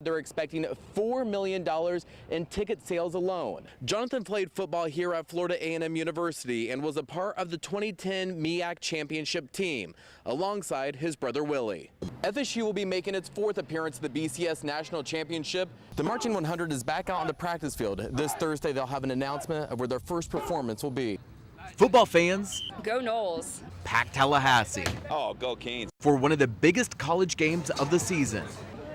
They're expecting $4 million in ticket sales alone. Jonathan played football here at Florida A&M University and was a part of the 2010 MEAC championship team, alongside his brother Willie. FSU will be making its fourth appearance at the BCS National Championship. The Marching 100 is back out on the practice field. This Thursday, they'll have an announcement of where their first performance will be. Football fans, go Noles. pack Tallahassee. Oh, go Canes. For one of the biggest college games of the season.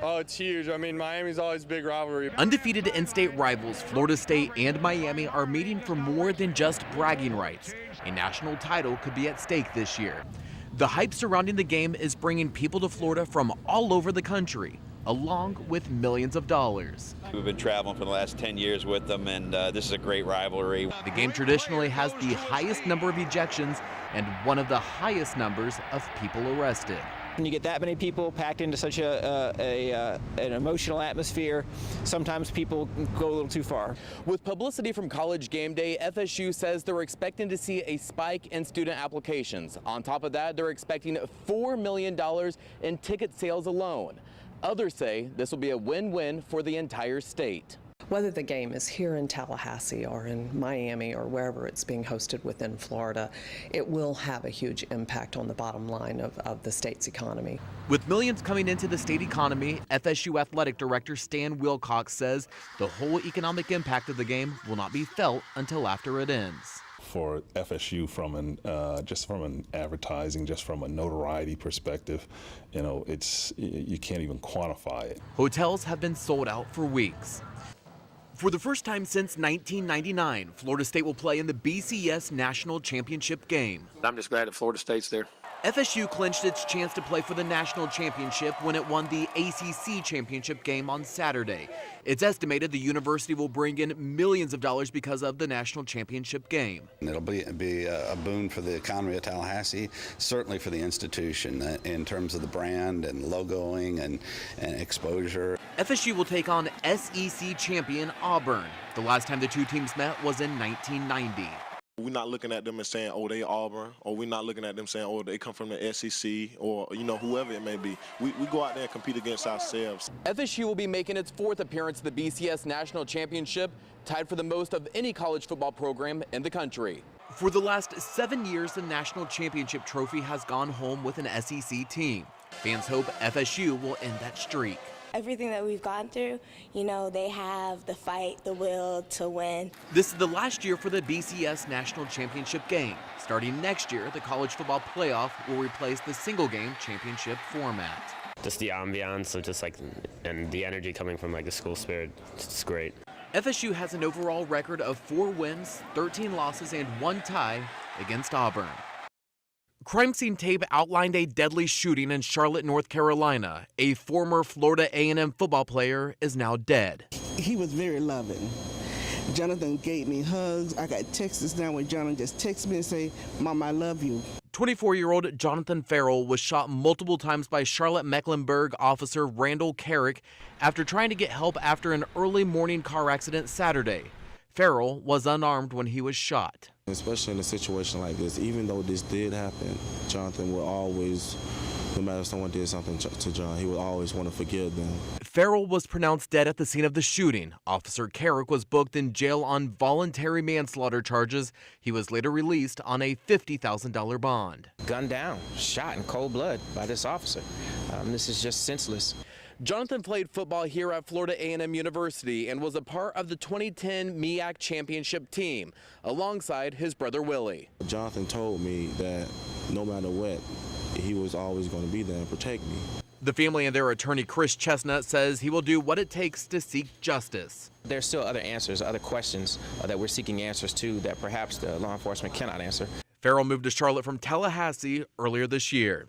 Oh, it's huge. I mean, Miami's always a big rivalry. Undefeated in-state rivals Florida State and Miami are meeting for more than just bragging rights. A national title could be at stake this year. The hype surrounding the game is bringing people to Florida from all over the country, along with millions of dollars. We've been traveling for the last 10 years with them, and this is a great rivalry. The game traditionally has the highest number of ejections and one of the highest numbers of people arrested. When you get that many people packed into such an emotional atmosphere, sometimes people go a little too far. With publicity from College Game Day, FSU says they're expecting to see a spike in student applications. On top of that, they're expecting $4 million in ticket sales alone. Others say this will be a win-win for the entire state. Whether the game is here in Tallahassee or in Miami or wherever it's being hosted within Florida, it will have a huge impact on the bottom line of the state's economy. With millions coming into the state economy, FSU Athletic Director Stan Wilcox says the whole economic impact of the game will not be felt until after it ends. For FSU, just from an advertising, just from a notoriety perspective, you can't even quantify it. Hotels have been sold out for weeks. For the first time since 1999, Florida State will play in the BCS National Championship game. I'm just glad that Florida State's there. FSU clinched its chance to play for the national championship when it won the ACC championship game on Saturday. It's estimated the university will bring in millions of dollars because of the national championship game. It'll be a boon for the economy of Tallahassee, certainly for the institution in terms of the brand and logoing and exposure. FSU will take on SEC champion Auburn. The last time the two teams met was in 1990. We're not looking at them and saying, oh, they Auburn, or we're not looking at them saying, oh, they come from the SEC, or, whoever it may be. We go out there and compete against ourselves. FSU will be making its fourth appearance at the BCS National Championship, tied for the most of any college football program in the country. For the last 7 years, the national championship trophy has gone home with an SEC team. Fans hope FSU will end that streak. Everything that we've gone through, they have the fight, the will to win. This is the last year for the BCS National Championship game. Starting next year, the college football playoff will replace the single game championship format. Just the ambiance, and the energy coming from the school spirit, it's great. FSU has an overall record of 4 wins, 13 losses, and 1 tie against Auburn. Crime scene tape outlined a deadly shooting in Charlotte, North Carolina. A former Florida A&M football player is now dead. He was very loving. Jonathan gave me hugs. I got texts now where Jonathan just texts me and say, "Mom, I love you." 24-year-old Jonathan Farrell was shot multiple times by Charlotte-Mecklenburg officer Randall Carrick after trying to get help after an early morning car accident Saturday. Farrell was unarmed when he was shot. Especially in a situation like this, even though this did happen, Jonathan will always, no matter if someone did something to John, he would always want to forgive them. Farrell was pronounced dead at the scene of the shooting. Officer Carrick was booked in jail on voluntary manslaughter charges. He was later released on a $50,000 bond. Gunned down, shot in cold blood by this officer. This is just senseless. Jonathan played football here at Florida A&M University and was a part of the 2010 MEAC championship team, alongside his brother Willie. Jonathan told me that no matter what, he was always going to be there and protect me. The family and their attorney Chris Chestnut says he will do what it takes to seek justice. There's still other answers, other questions that we're seeking answers to that perhaps the law enforcement cannot answer. Farrell moved to Charlotte from Tallahassee earlier this year.